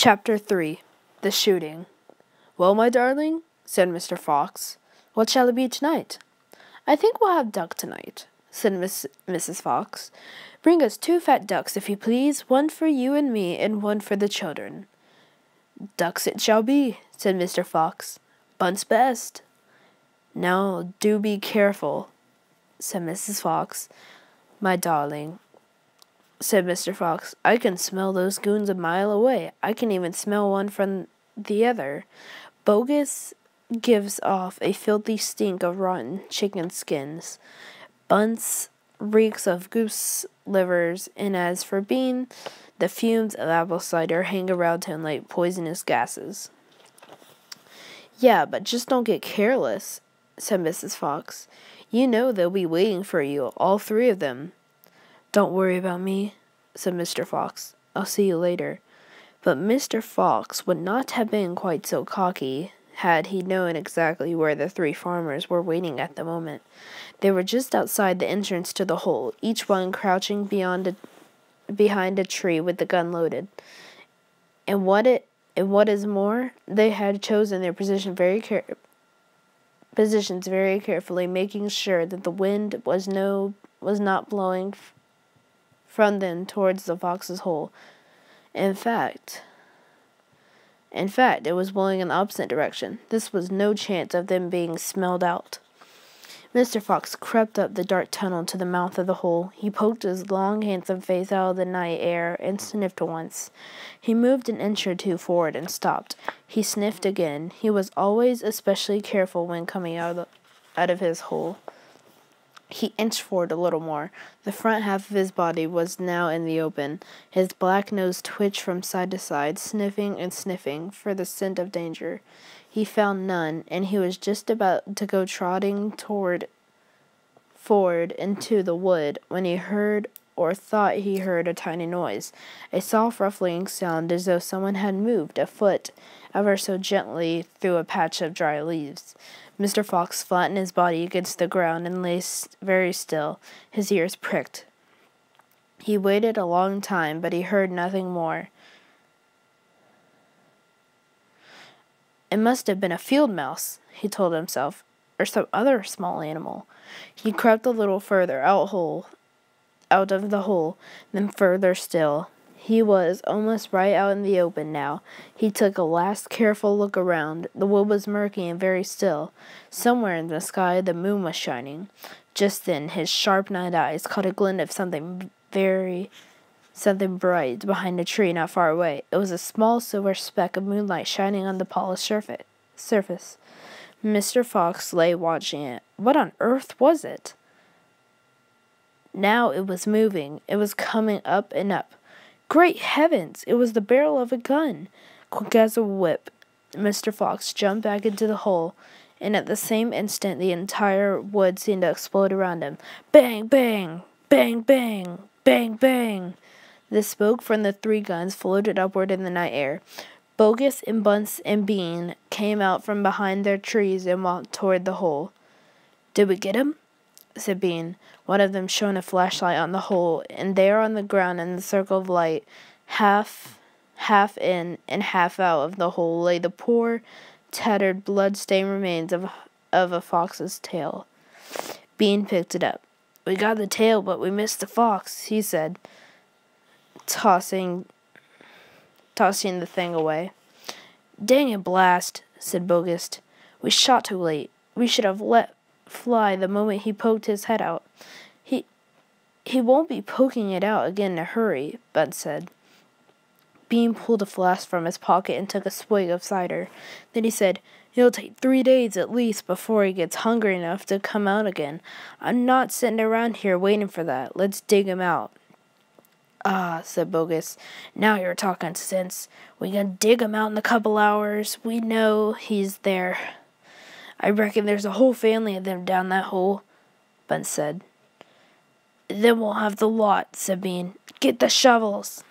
Chapter 3. The Shooting. "Well, my darling," said Mr. Fox, "what shall it be tonight?" "I think we'll have duck tonight," said Mrs. Fox. "Bring us 2 fat ducks, if you please, one for you and me, and one for the children." "Ducks it shall be," said Mr. Fox. "Bunt's best." "Now, do be careful," said Mrs. Fox. "My darling," said Mr. Fox, "I can smell those goons a mile away. I can even smell one from the other. Bogus gives off a filthy stink of rotten chicken skins. Bunce reeks of goose livers, and as for Bean, the fumes of apple cider hang around him like poisonous gases." "Yeah, but just don't get careless," said Mrs. Fox. "You know they'll be waiting for you, all 3 of them." "Don't worry about me," said Mr. Fox. "I'll see you later." But Mr. Fox would not have been quite so cocky had he known exactly where the 3 farmers were waiting at the moment. They were just outside the entrance to the hole, each one crouching behind a tree with the gun loaded. And what is more, they had chosen their positions very carefully, making sure that the wind was not blowing from them towards the fox's hole. In fact, it was blowing in the opposite direction. This was no chance of them being smelled out. Mr. Fox crept up the dark tunnel to the mouth of the hole. He poked his long, handsome face out of the night air and sniffed once. He moved an inch or 2 forward and stopped. He sniffed again. He was always especially careful when coming out of his hole. He inched forward a little more. The front half of his body was now in the open. His black nose twitched from side to side, sniffing and sniffing for the scent of danger. He found none, and he was just about to go trotting forward into the wood when he heard, or thought he heard, a tiny noise, a soft ruffling sound as though someone had moved a foot ever so gently through a patch of dry leaves. Mr. Fox flattened his body against the ground and lay very still, his ears pricked. He waited a long time, but he heard nothing more. "It must have been a field mouse," he told himself, "or some other small animal." He crept a little further out of the hole, then further still. He was almost right out in the open now. He took a last careful look around. The wood was murky and very still. Somewhere in the sky the moon was shining. Just then his sharp night eyes caught a glint of something bright behind a tree not far away. It was a small silver speck of moonlight shining on the polished surface. Mr. Fox lay watching it. What on earth was it? Now it was moving. It was coming up and up. Great heavens! It was the barrel of a gun. Quick as a whip, Mr. Fox jumped back into the hole, and at the same instant the entire wood seemed to explode around him. Bang, bang! Bang, bang! Bang, bang! The smoke from the 3 guns floated upward in the night air. Bogus and Bunce and Bean came out from behind their trees and walked toward the hole. "Did we get him?" said Bean. One of them shone a flashlight on the hole, and there on the ground in the circle of light, half in and half out of the hole, lay the poor, tattered, blood-stained remains of a fox's tail. Bean picked it up. "We got the tail, but we missed the fox," he said, tossing the thing away. "Dang it, blast," said Bogus. "We shot too late. We should have let fly the moment he poked his head out." He won't be poking it out again in a hurry," Bud said. Bean pulled a flask from his pocket and took a swig of cider. Then he said, "It'll take 3 days at least before he gets hungry enough to come out again. I'm not sitting around here waiting for that. Let's dig him out." "Ah," said Bogus, "now you're talking sense. We can dig him out in a couple hours. We know he's there. I reckon there's a whole family of them down that hole," Bud said. "Then we'll have the lot," said Bean. "Get the shovels."